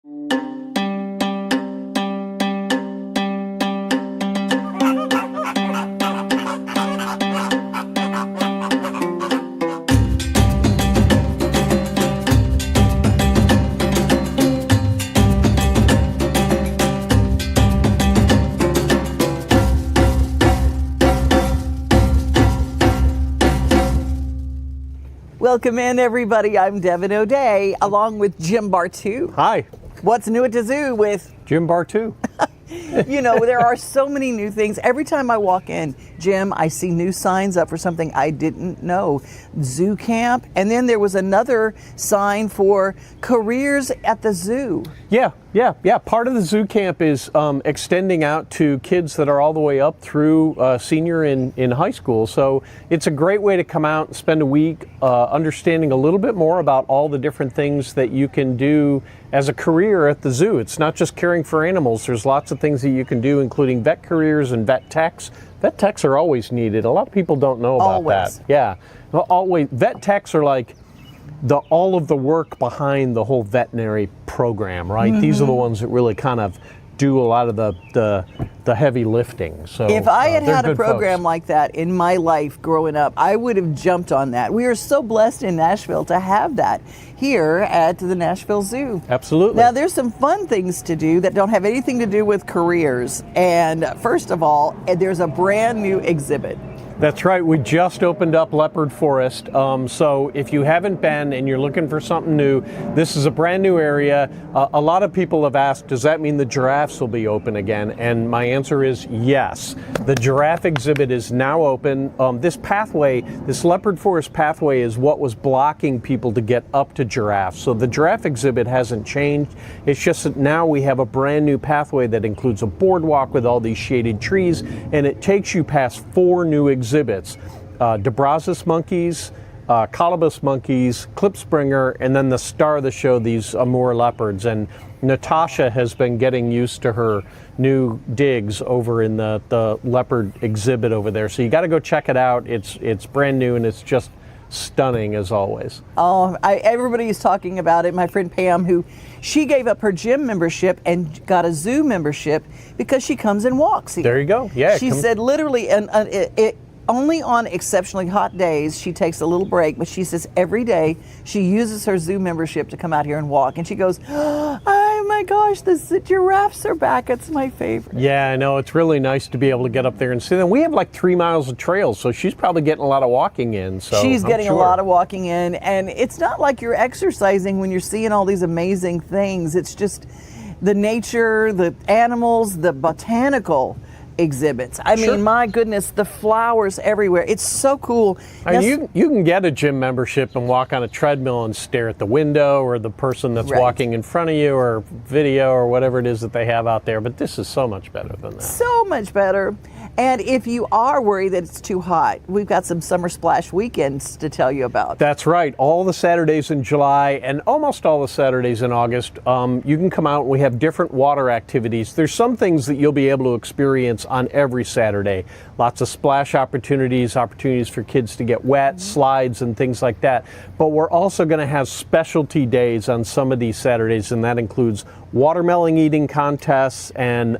Welcome in, everybody. I'm Devon O'Day, along with Jim Bartoo. Hi. What's new at the zoo with Jim Bartoo. You know, there are so many new things. Every time I walk in, Jim, I see new signs up for something I didn't know. Zoo camp, and then there was another sign for careers at the zoo. Yeah. Part of the zoo camp is extending out to kids that are all the way up through senior in high school. So it's a great way to come out and spend a week understanding a little bit more about all the different things that you can do as a career at the zoo. It's not just caring for animals. There's lots of things that you can do, including vet careers and vet techs. Vet techs are always needed. A lot of people don't know about that. Yeah, well, always. Vet techs are like all of the work behind the whole veterinary program, right? Mm-hmm. These are the ones that really kind of do a lot of the heavy lifting. So if I had a program like that in my life growing up, I would have jumped on that. We are so blessed in Nashville to have that here at the Nashville Zoo. Absolutely. Now there's some fun things to do that don't have anything to do with careers. And first of all, there's a brand new exhibit. That's right. We just opened up Leopard Forest. So if you haven't been and you're looking for something new, this is a brand new area. A lot of people have asked, does that mean the giraffes will be open again? And my answer is yes. The giraffe exhibit is now open. This pathway, this Leopard Forest pathway, is what was blocking people to get up to giraffes. So the giraffe exhibit hasn't changed. It's just that now we have a brand new pathway that includes a boardwalk with all these shaded trees, and it takes you past 4 new exhibits. DeBrazos monkeys, colobus monkeys, klipspringer, and then the star of the show, these Amur leopards. And Natasha has been getting used to her new digs over in the leopard exhibit over there. So you got to go check it out. It's brand new and it's just stunning as always. Oh, everybody's talking about it. My friend Pam, she gave up her gym membership and got a zoo membership because she comes and walks here. There you go. Yeah. She said literally, only on exceptionally hot days she takes a little break, but she says every day she uses her zoo membership to come out here and walk. And she goes, oh my gosh, the giraffes are back. It's my favorite. Yeah, I know. It's really nice to be able to get up there and see them. We have like 3 miles of trails, so she's probably getting a lot of walking in. So she's getting a lot of walking in, and it's not like you're exercising when you're seeing all these amazing things. It's just the nature, the animals, the botanical exhibits. I mean, my goodness, the flowers everywhere. It's so cool. I mean, you can get a gym membership and walk on a treadmill and stare at the window or the person that's walking in front of you, or video, or whatever it is that they have out there. But this is so much better than that. So much better. And if you are worried that it's too hot, we've got some summer splash weekends to tell you about. That's right. All the Saturdays in July and almost all the Saturdays in August, you can come out and we have different water activities. There's some things that you'll be able to experience on every Saturday. Lots of splash opportunities for kids to get wet, slides and things like that. But we're also going to have specialty days on some of these Saturdays, and that includes watermelon eating contests and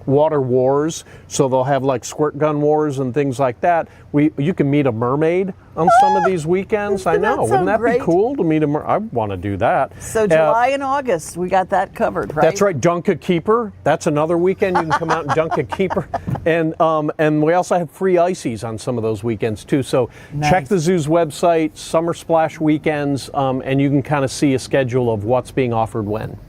water wars. So they'll have like squirt gun wars and things like that. You can meet a mermaid on some of these weekends. I know. Wouldn't that be cool to meet a mermaid? I want to do that. So July and August, we got that covered, right? That's right. Dunk a keeper. That's another weekend. You can come out and dunk a keeper. And we also have free ices on some of those weekends too. So check the zoo's website, Summer Splash Weekends, and you can kind of see a schedule of what's being offered when.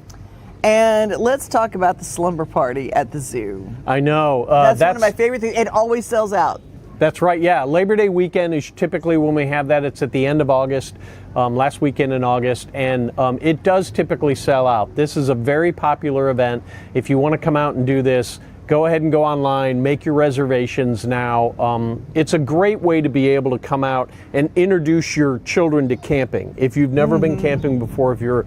And let's talk about the slumber party at the zoo. I know. That's one of my favorite things. It always sells out. That's right, yeah. Labor Day weekend is typically when we have that. It's at the end of August, last weekend in August, and it does typically sell out. This is a very popular event. If you want to come out and do this, go ahead and go online, make your reservations now. It's a great way to be able to come out and introduce your children to camping. If you've never been camping before, if you're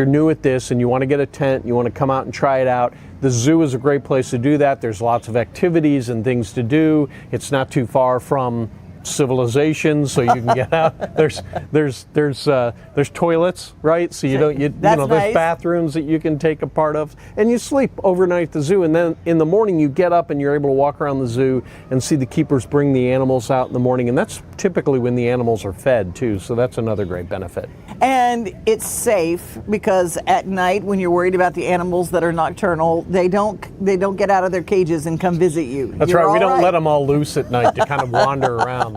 new at this and you want to get a tent, you want to come out and try it out, the zoo is a great place to do that. There's lots of activities and things to do. It's not too far from civilization, so you can get out. There's toilets, right? So there's nice. bathrooms that you can take a part of, and you sleep overnight at the zoo, and then in the morning you get up and you're able to walk around the zoo and see the keepers bring the animals out in the morning, and that's typically when the animals are fed too. So that's another great benefit. And it's safe because at night, when you're worried about the animals that are nocturnal, they don't get out of their cages and come visit you. That's right. We don't let them all loose at night to kind of wander around.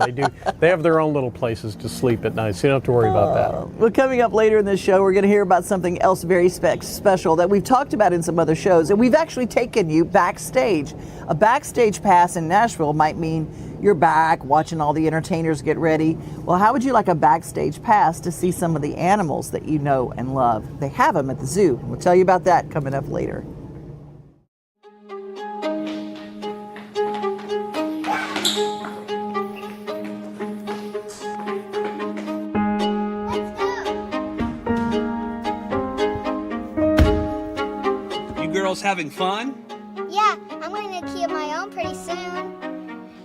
They have their own little places to sleep at night, so you don't have to worry about that. Well, coming up later in this show, we're going to hear about something else very special that we've talked about in some other shows, and we've actually taken you backstage. A backstage pass in Nashville might mean you're back watching all the entertainers get ready. Well, how would you like a backstage pass to see some of the animals that you know and love? They have them at the zoo. We'll tell you about that coming up later. You girls having fun? Yeah, I'm going to key of my own pretty soon.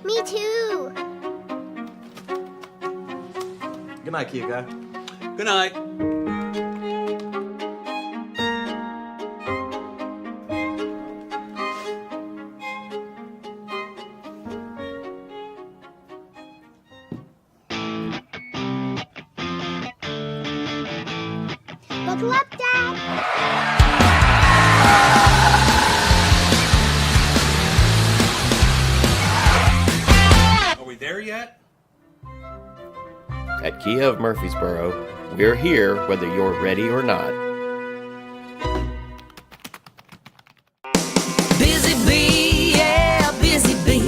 Me too. Good night, Kia guy. Good night. Buckle up, Dad. Are we there yet? At Kia of Murfreesboro, we're here whether you're ready or not. Busy bee, yeah, busy bee.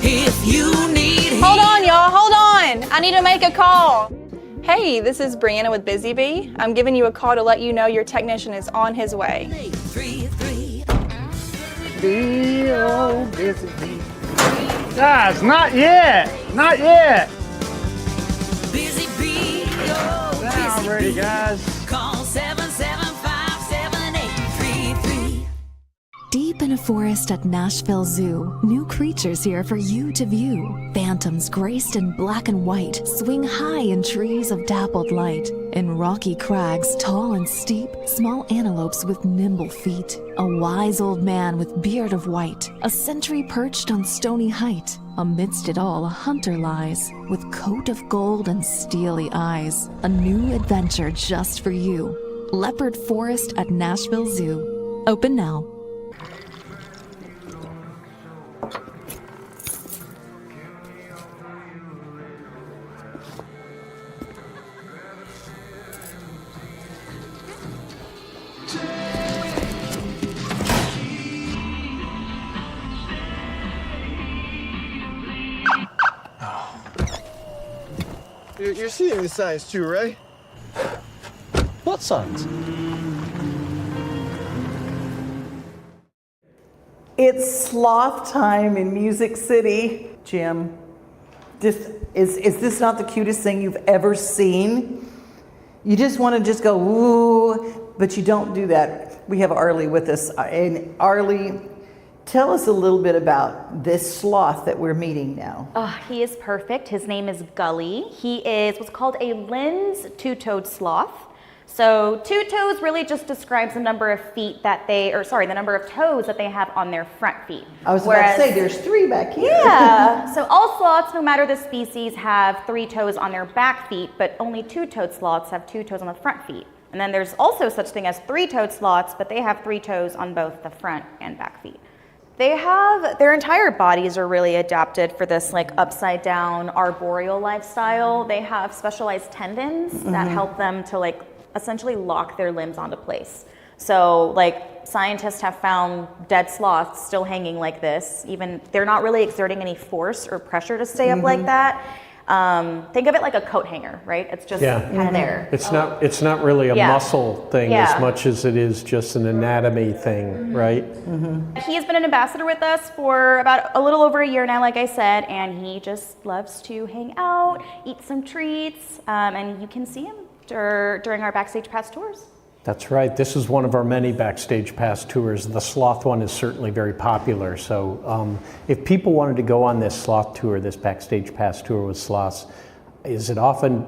If you need Hold on, y'all, hold on. I need to make a call. Hey, this is Brianna with Busy Bee. I'm giving you a call to let you know your technician is on his way. 3-3. Guys, not yet. Not yet. Busy bee, oh, Now busy I'm ready, bee. guys. Call 775-7833. Deep in a forest at Nashville Zoo, new creatures here for you to view. Phantoms graced in black and white swing high in trees of dappled light. In rocky crags, tall and steep, small antelopes with nimble feet. A wise old man with beard of white, a sentry perched on stony height. Amidst it all, a hunter lies, with coat of gold and steely eyes. A new adventure just for you. Leopard Forest at Nashville Zoo. Open now. You're seeing the signs too, right? What signs? It's sloth time in Music City. Jim, is this not the cutest thing you've ever seen? You just want to just go, ooh, but you don't do that. We have Arlie with us. And Arlie, tell us a little bit about this sloth that we're meeting now. He is perfect. His name is Gully. He is what's called a lens two-toed sloth. So two toes really just describes the number of feet that the number of toes that they have on their front feet. I was about to say, there's 3 back here. Yeah, so all sloths, no matter the species, have 3 toes on their back feet, but only two-toed sloths have 2 toes on the front feet. And then there's also such thing as 3-toed sloths, but they have 3 toes on both the front and back feet. They have, their entire bodies are really adapted for this like upside down arboreal lifestyle. They have specialized tendons that help them to like essentially lock their limbs onto place. So like scientists have found dead sloths still hanging like this, even they're not really exerting any force or pressure to stay up like that. Think of it like a coat hanger, right? It's just kind of there. It's not really a muscle thing as much as it is just an anatomy thing, right? He has been an ambassador with us for about a little over a year now, like I said, and he just loves to hang out, eat some treats, and you can see him during our backstage pass tours. That's right. This is one of our many Backstage Pass tours. The sloth one is certainly very popular. So if people wanted to go on this sloth tour, this Backstage Pass tour with sloths, is it often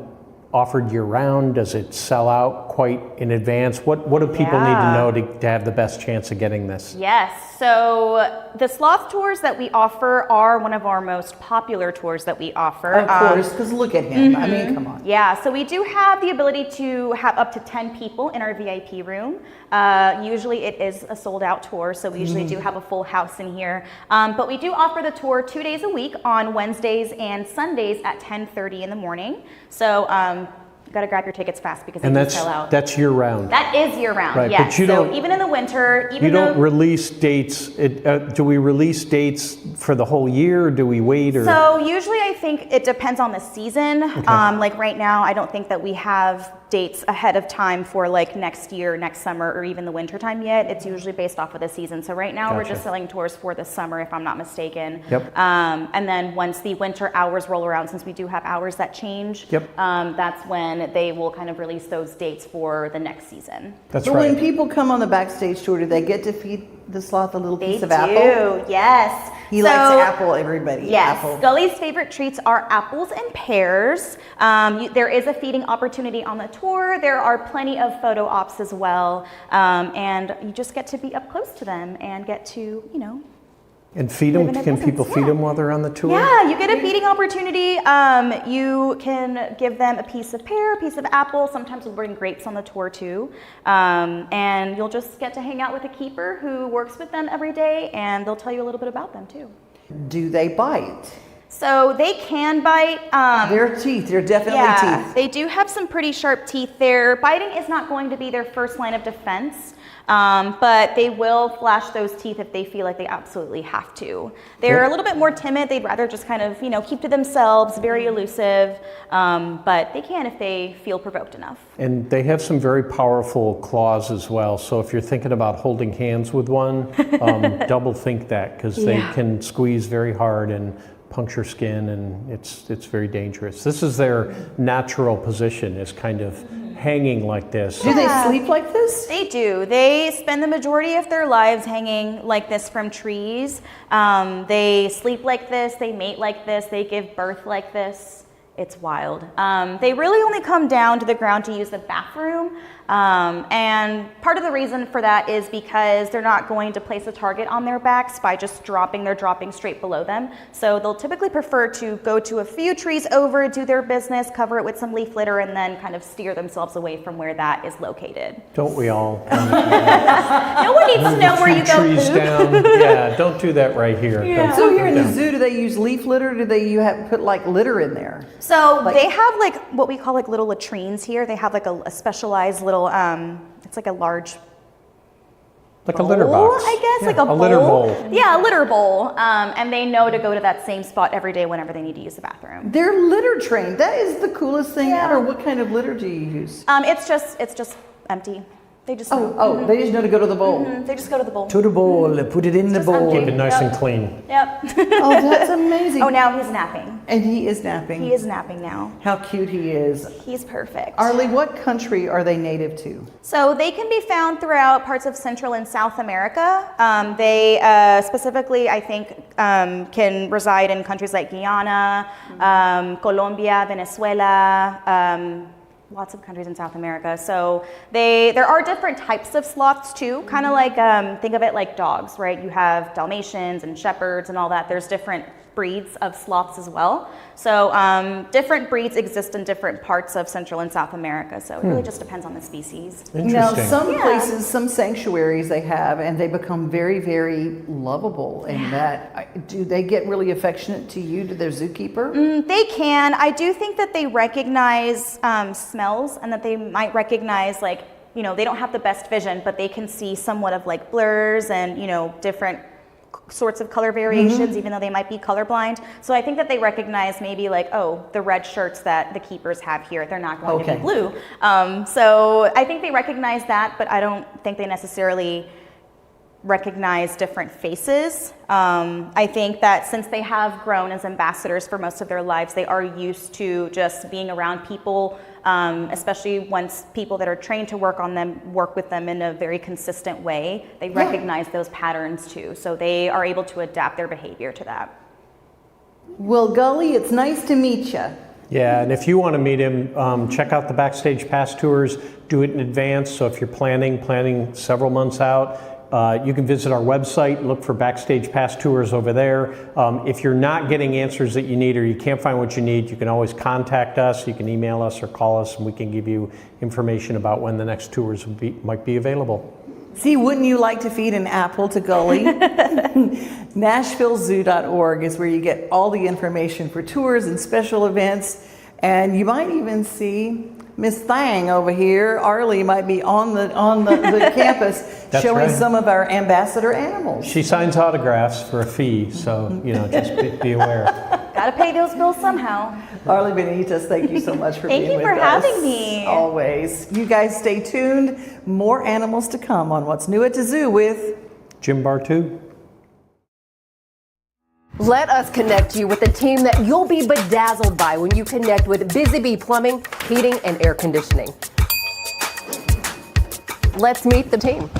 offered year-round? Does it sell out quite in advance? What do people need to know to have the best chance of getting this? Yes, so the sloth tours that we offer are one of our most popular tours that we offer. Of course, because look at him. I mean, come on. Yeah, so we do have the ability to have up to 10 people in our VIP room. Usually it is a sold out tour, so we usually do have a full house in here. But we do offer the tour 2 days a week on Wednesdays and Sundays at 10:30 in the morning. So you gotta grab your tickets fast because they do sell out. That's year round. That is year round, Right, yes. but you So don't- even in the winter, even You don't though release dates. Do we release dates for the whole year, or do we wait? Or So usually I think it depends on the season. Like right now, I don't think that we have dates ahead of time for like next year, next summer, or even the winter time yet. It's usually based off of the season. So right now we're just selling tours for the summer, if I'm not mistaken. Yep. And then once the winter hours roll around, since we do have hours that change, that's when they will kind of release those dates for the next season. That's But right. when people come on the Backstage tour, do they get to feed the sloth a little They piece of do, apple? yes. He So- likes apple, everybody. Yes, Apple. Scully's favorite treats are apples and pears. There is a feeding opportunity on the tour. There are plenty of photo ops as well. And you just get to be up close to them and get to, you know. And feed them? Live in a Can business, people feed them while they're on the tour? Yeah, you get a feeding opportunity. You can give them a piece of pear, a piece of apple. Sometimes we'll bring grapes on the tour too. And you'll just get to hang out with a keeper who works with them every day, and they'll tell you a little bit about them too. Do they bite? So they can bite. Their teeth, they're definitely teeth. They do have some pretty sharp teeth. Their biting is not going to be their first line of defense, but they will flash those teeth if they feel like they absolutely have to. They're a little bit more timid. They'd rather just kind of, you know, keep to themselves, very elusive, but they can if they feel provoked enough. And they have some very powerful claws as well. So if you're thinking about holding hands with one, double think that, because they can squeeze very hard and puncture skin, and it's very dangerous. This is their natural position, is kind of hanging like this. Do they sleep like this? They do. They spend the majority of their lives hanging like this from trees. They sleep like this, they mate like this, they give birth like this. It's wild. They really only come down to the ground to use the bathroom. And part of the reason for that is because they're not going to place a target on their backs by just dropping. They're dropping straight below them. So they'll typically prefer to go to a few trees over, do their business, cover it with some leaf litter, and then kind of steer themselves away from where that is located. Don't we all? No one needs to know where you go Trees poop. down. Yeah, don't do that right here. Don't So put here it in the down. zoo, do they use leaf litter? Do they put like litter in there? So they have like what we call like little latrines here. They have like a specialized little, it's like a large Like a litter bowl, box. I guess, Yeah, like a litter bowl. bowl. Yeah, a litter bowl. And they know to go to that same spot every day whenever they need to use the bathroom. They're litter trained. That is the coolest thing ever. What kind of litter do you use? It's just empty. They just know. They just know to go to the bowl. They just go to the bowl. To the bowl, put it in the Just bowl. Keep it nice and clean. Yep. Oh, that's amazing. Oh, now he's napping. And he is napping. He is napping now. How cute he is. He's perfect. Arlie, what country are they native to? So they can be found throughout parts of Central and South America. They specifically, I think, can reside in countries like Guyana, Colombia, Venezuela, lots of countries in South America. So there are different types of sloths too, kind of like, think of it like dogs, right? You have Dalmatians and Shepherds and all that. There's different breeds of sloths as well. So different breeds exist in different parts of Central and South America. So it really just depends on the species. Now, Interesting. some places, some sanctuaries they have, and they become very, very lovable. And that, do they get really affectionate to you, to their zookeeper? They can. I do think that they recognize smells, and that they might recognize, like, you know, they don't have the best vision, but they can see somewhat of like blurs and, you know, different sorts of color variations, even though they might be colorblind. So I think that they recognize maybe like, oh, the red shirts that the keepers have here, they're not going to be blue. So I think they recognize that, but I don't think they necessarily recognize different faces. I think that since they have grown as ambassadors for most of their lives, they are used to just being around people, especially once people that are trained to work on them work with them in a very consistent way. They recognize those patterns too, so they are able to adapt their behavior to that. Well, Gully, it's nice to meet you. Yeah, and if you want to meet him, check out the Backstage Pass Tours. Do it in advance, so if you're planning several months out, you can visit our website, look for Backstage Pass Tours over there. If you're not getting answers that you need or you can't find what you need, you can always contact us. You can email us or call us, and we can give you information about when the next tours might be available. See, wouldn't you like to feed an apple to Gully? NashvilleZoo.org is where you get all the information for tours and special events. And you might even see Miss Thang over here. Arlie might be on the campus showing some of our ambassador animals. She signs autographs for a fee, so just be aware. Gotta pay those bills somehow. Arlie Benitez, thank you so much for being with us. Thank you for having me. Always. You guys stay tuned. More animals to come on What's New at the Zoo with Jim Bartoo. Let us connect you with a team that you'll be bedazzled by when you connect with Busy Bee Plumbing, Heating, and Air Conditioning. Let's meet the team.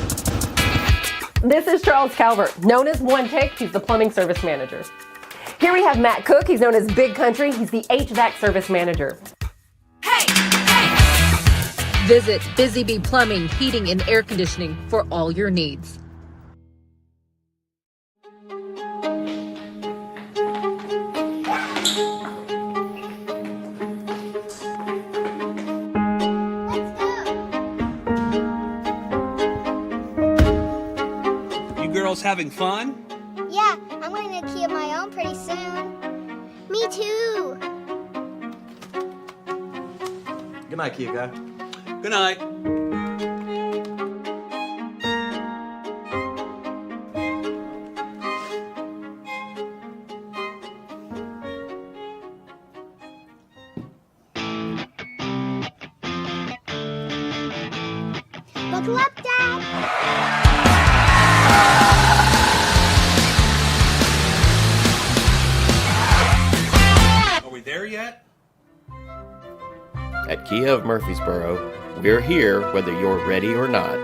This is Charles Calvert, known as One Take. He's the plumbing service manager. Here we have Matt Cook. He's known as Big Country. He's the HVAC service manager. Visit Busy Bee Plumbing, Heating, and Air Conditioning for all your needs. Having fun? Yeah, I'm going to key of my own pretty soon. Me too. Good night, Kia guy. Good night. Buckle up, Dad. There yet? At Kia of Murfreesboro, we're here whether you're ready or not.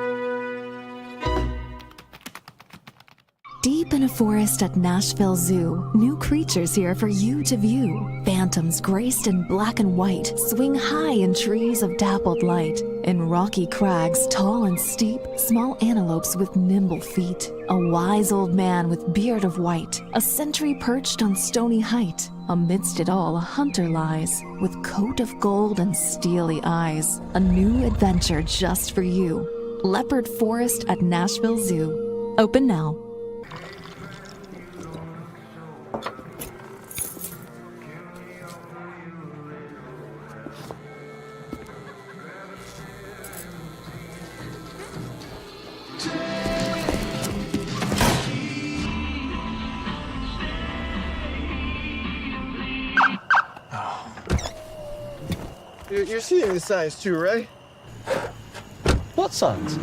Deep in a forest at Nashville Zoo, new creatures here for you to view. Phantoms graced in black and white swing high in trees of dappled light. In rocky crags, tall and steep, small antelopes with nimble feet. A wise old man with beard of white, a sentry perched on stony height. Amidst it all, a hunter lies, with coat of gold and steely eyes. A new adventure just for you. Leopard Forest at Nashville Zoo. Open now. You're seeing the signs too, right? What signs?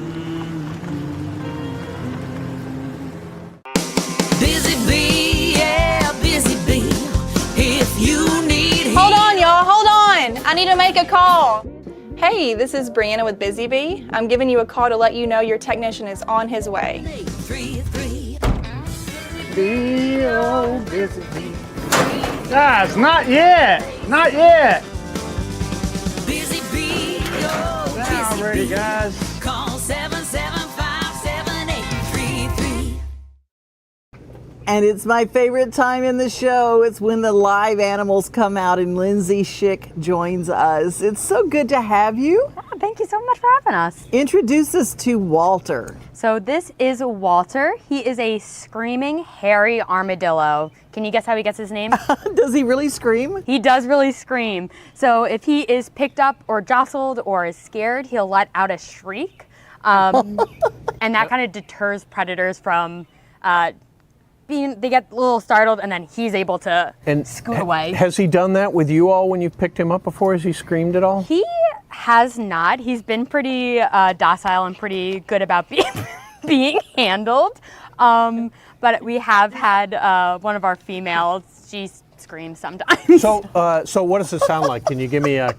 Busy bee, yeah, busy bee. If you need Hold on, y'all, hold on. I need to make a call. Hey, this is Brianna with Busy Bee. I'm giving you a call to let you know your technician is on his way. 3-3. Bee, oh, busy bee. Guys, not yet. Not yet. Busy bee, oh, Now busy ready, bee. guys. Call 775-7833. And it's my favorite time in the show. It's when the live animals come out and Lindsay Schick joins us. It's so good to have you. Oh, thank you so much for having us. Introduce us to Walter. So this is Walter. He is a screaming, hairy armadillo. Can you guess how he gets his name? Does he really scream? He does really scream. So if he is picked up or jostled or is scared, he'll let out a shriek. And that kind of deters predators from they get a little startled, and then he's able to scoot away. Has he done that with you all when you've picked him up before? Has he screamed at all? He has not. He's been pretty docile and pretty good about being being handled. But we have had one of our females. She screams sometimes. So what does it sound like? Can you give me a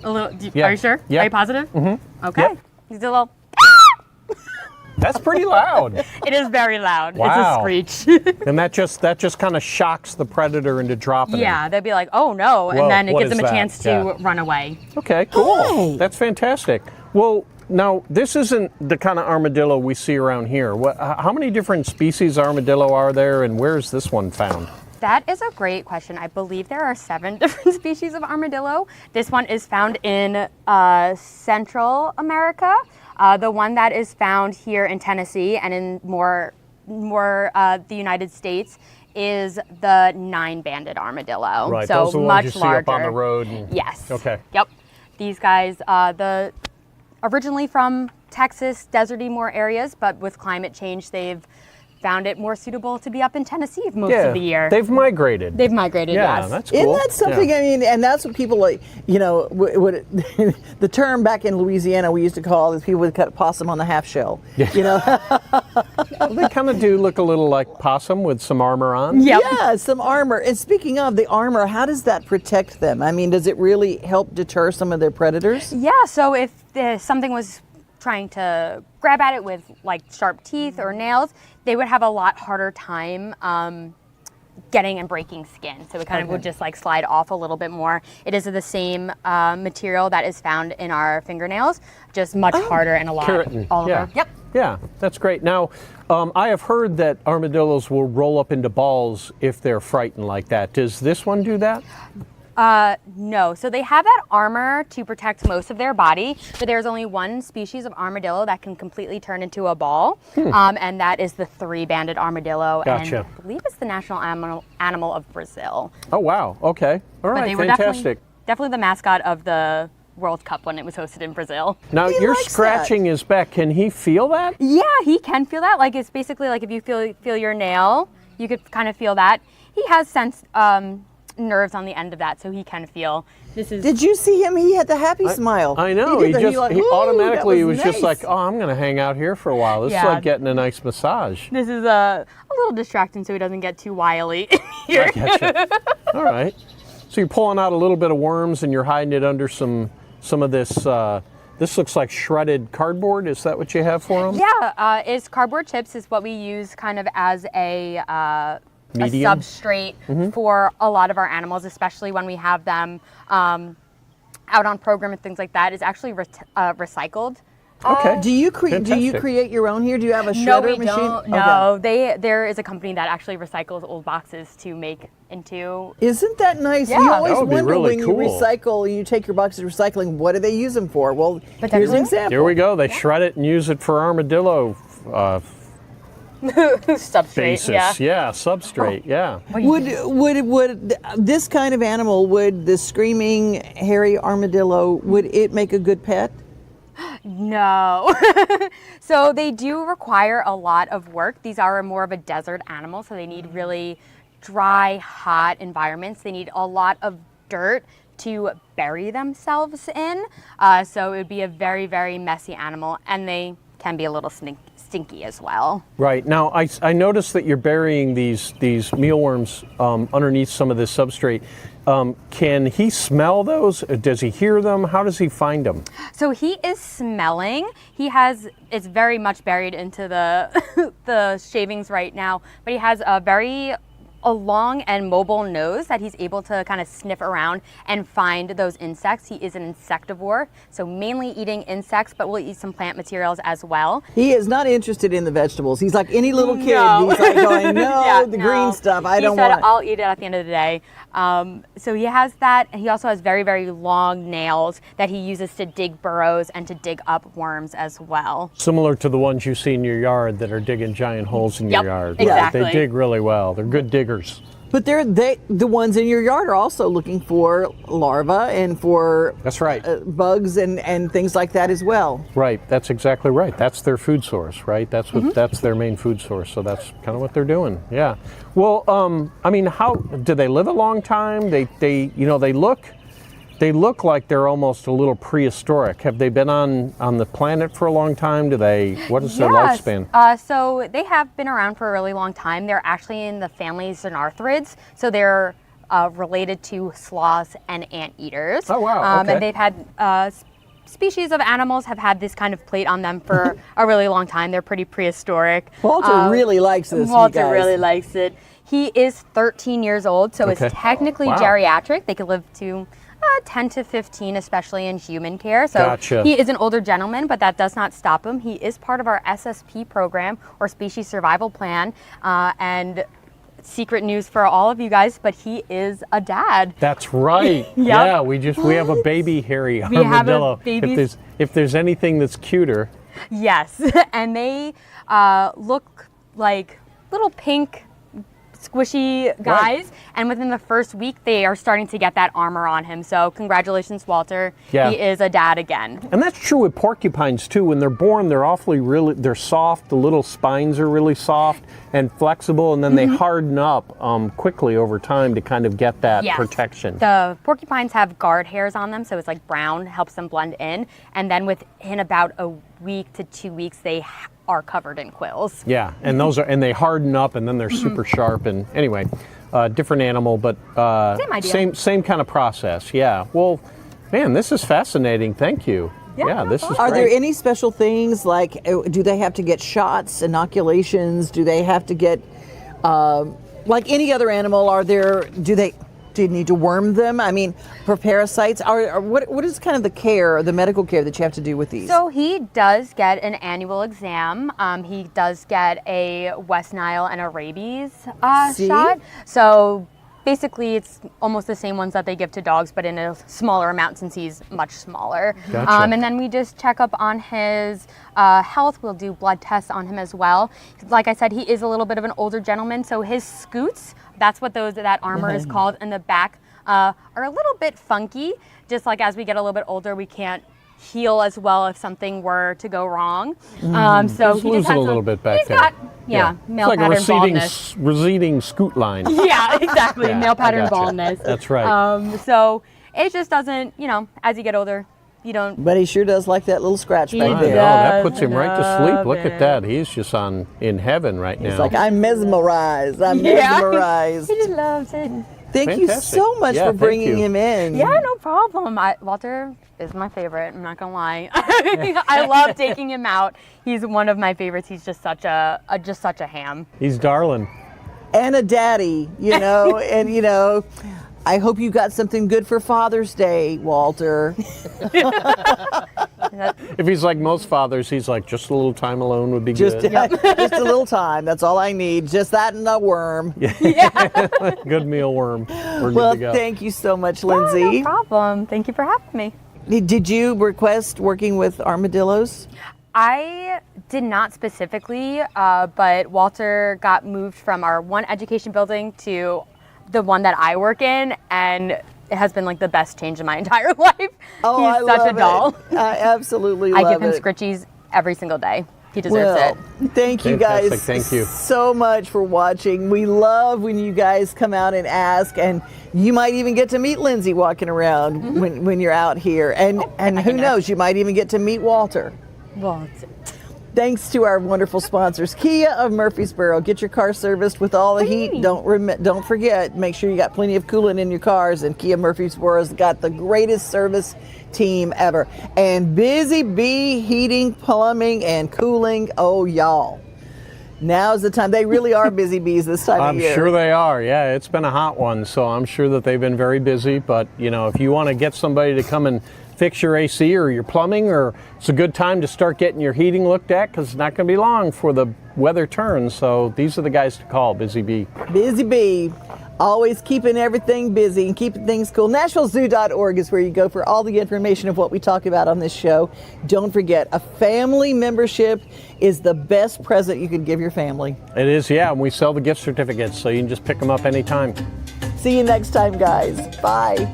little, yeah. Are you sure? Yeah. Are you positive? Mm-hmm. Okay. Yep. He's a little. That's pretty loud. It is very loud. Wow. It's a screech. And that just kind of shocks the predator into dropping Yeah, him. they'd be like, oh no, Whoa, and then it what gives is them a that? chance to Yeah. run away. Okay, cool. Hey. That's fantastic. Well, now this isn't the kind of armadillo we see around here. How many different species of armadillo are there, and where is this one found? That is a great question. I believe there are 7 different species of armadillo. This one is found in Central America. The one that is found here in Tennessee and in more the United States is the 9-banded armadillo. Right, so those are the much ones you larger. see up on the road. Yes. Okay. Yep. These guys, originally from Texas, deserty more areas, but with climate change, they've found it more suitable to be up in Tennessee most of the year. They've migrated. They've migrated, Yeah, yes. that's cool. Isn't that something? Yeah. I mean, and that's what people like. You know, what the term back in Louisiana we used to call is people would cut possum on the half shell. Yeah. You know. Well, they kind of do look a little like possum with some armor on. Yep. Yeah, some armor. And speaking of the armor, how does that protect them? I mean, does it really help deter some of their predators? Yeah, so if something was trying to grab at it with like sharp teeth or nails, they would have a lot harder time getting and breaking skin. So it kind of would just like slide off a little bit more. It is the same material that is found in our fingernails, just much harder and a lot Keratin. all Yeah. over. Yep. Yeah, that's great. Now, I have heard that armadillos will roll up into balls if they're frightened like that. Does this one do that? No, so they have that armor to protect most of their body, but there's only one species of armadillo that can completely turn into a ball, and that is the 3-banded armadillo, Gotcha. and I believe it's the national animal of Brazil. Oh, wow. Okay. All But right, they were fantastic. definitely the mascot of the World Cup when it was hosted in Brazil. Now, you're likes scratching his back. Can he feel that? Yeah, he can feel that. Like, it's basically like if you feel your nail, you could kind of feel that. He has nerves on the end of that, so he can feel. This is. Did you see him? He had the happy smile. I know. He He did that. just He like, "Ooh, automatically that was nice." just like, oh, I'm going to hang out here for a while. This is Yeah. like getting a nice massage. This is a little distracting so he doesn't get too wily here. I getcha. All right. So you're pulling out a little bit of worms and you're hiding it under some of this. This looks like shredded cardboard. Is that what you have for them? Yeah, it's cardboard chips is what we use kind of as a Medium? substrate for a lot of our animals, especially when we have them out on program and things like that. It's actually recycled. Okay. Do you create your own here? Do you have a shredder No, we machine? don't. No, there is a company that actually recycles old boxes to make into. Isn't that nice? Yeah. You always That would be wonder really when cool. you recycle, you take your boxes of recycling, what do they use them for? Well, here's an Potentially. example. Here we go. They shred it and use it for armadillo Substrate. basis. Yeah. Substrate. Yeah. Would this kind of animal, would the screaming hairy armadillo, would it make a good pet? No. So they do require a lot of work. These are more of a desert animal, so they need really dry, hot environments. They need a lot of dirt to bury themselves in. So it would be a very, very messy animal, and they can be a little stinky as well. Right. Now, I noticed that you're burying these mealworms underneath some of this substrate. Can he smell those? Does he hear them? How does he find them? So he is smelling. It's very much buried into the the shavings right now, but he has a long and mobile nose that he's able to kind of sniff around and find those insects. He is an insectivore, so mainly eating insects, but will eat some plant materials as well. He is not interested in the vegetables. He's like any little kid. No. He's like going, no, Yeah, the no. green stuff, I He don't said, want it. I'll eat it at the end of the day. So he has that, and he also has very, very long nails that he uses to dig burrows and to dig up worms as well. Similar to the ones you see in your yard that are digging giant holes in your yard. Exactly. They dig really well. They're good diggers. But the ones in your yard are also looking for larvae and for That's right. bugs and things like that as well. Right. That's exactly right. That's their food source, right? That's what that's their main food source. So that's kind of what they're doing. Yeah. Well, I mean, how do they live a long time? They look They look like they're almost a little prehistoric. Have they been on the planet for a long time? What is their lifespan? So they have been around for a really long time. They're actually in the families Xenarthrids, so they're related to sloths and anteaters. Oh, wow. Okay. And they've had species of animals have had this kind of plate on them for a really long time. They're pretty prehistoric. Walter really likes this. Walter really likes it. He is 13 years old, so it's technically geriatric. They could live to 10 to 15, especially in human care. So he is an older gentleman, but that does not stop him. He is part of our SSP program, or Species Survival Plan, and secret news for all of you guys, but he is a dad. That's right. Yeah, we have a baby hairy armadillo. If there's anything that's cuter. Yes, and they look like little pink squishy guys, and within the first week they are starting to get that armor on him. So congratulations, Walter. Yeah. He is a dad again. And that's true with porcupines too. When they're born, they're soft. The little spines are really soft and flexible, and then they harden up quickly over time to kind of get that protection. The porcupines have guard hairs on them, so it's like brown, helps them blend in, and then within about a week to 2 weeks they are covered in quills. Yeah, and they harden up, and then they're super sharp. And anyway, different animal, but same idea. Same kind of process. Yeah. Well, man, this is fascinating. Thank you. Yeah, this is Are great. there any special things, like do they have to get shots, inoculations? Do they have to get, like any other animal, do you need to worm them? I mean, for parasites, what is kind of the medical care that you have to do with these? So he does get an annual exam. He does get a West Nile and a rabies shot. So basically, it's almost the same ones that they give to dogs, but in a smaller amount since he's much smaller. Gotcha. And then we just check up on his health. We'll do blood tests on him as well. Like I said, he is a little bit of an older gentleman, so his scoots, that's what that armor is called, in the back are a little bit funky. Just like as we get a little bit older, we can't heal as well if something were to go wrong. So he just has a little bit back there. Male it's like pattern a baldness. receding scoot line. Yeah, exactly. Yeah, male pattern I gotcha. baldness. That's right. So it just doesn't, as you get older, you don't. But he sure does like that little scratch back there. That puts him right to sleep. Look at that. He's just in heaven right now. It's like, I'm mesmerized. Mesmerized. He just loves it. Thank you so much for bringing him in. Yeah, no problem. Walter is my favorite. I'm not gonna lie. I love taking him out. He's one of my favorites. He's just such a ham. He's darling. And a daddy, and I hope you got something good for Father's Day, Walter. If he's like most fathers, he's like, just a little time alone would be Just good. a little time. That's all I need. Just that and a worm. Good mealworm. We're good to go. Thank you so much, Lindsay. No problem. Thank you for having me. Did you request working with armadillos? I did not specifically, but Walter got moved from our one education building to the one that I work in, and it has been like the best change in my entire life. Oh, He's such a doll. I absolutely love it. I give him scritchies every single day. He deserves it. Thank you guys Thank you so much for watching. We love when you guys come out and ask, and you might even get to meet Lindsay walking around when you're out here. And who knows, you might even get to meet Walter. Thanks to our wonderful sponsors, Kia of Murfreesboro. Get your car serviced with all the heat. Don't forget, make sure you got plenty of coolant in your cars. And Kia Murfreesboro's got the greatest service team ever. And Busy Bee Heating, Plumbing, and Cooling. Oh, y'all. Now's the time. They really are busy bees this time of year. I'm sure they are. Yeah, it's been a hot one, so I'm sure that they've been very busy. But, if you want to get somebody to come and fix your AC or your plumbing, or it's a good time to start getting your heating looked at, because it's not going to be long before the weather turns. So these are the guys to call, Busy Bee. Busy Bee. Always keeping everything busy and keeping things cool. NashvilleZoo.org is where you go for all the information of what we talk about on this show. Don't forget, a family membership is the best present you could give your family. It is, yeah. And we sell the gift certificates, so you can just pick them up anytime. See you next time, guys. Bye.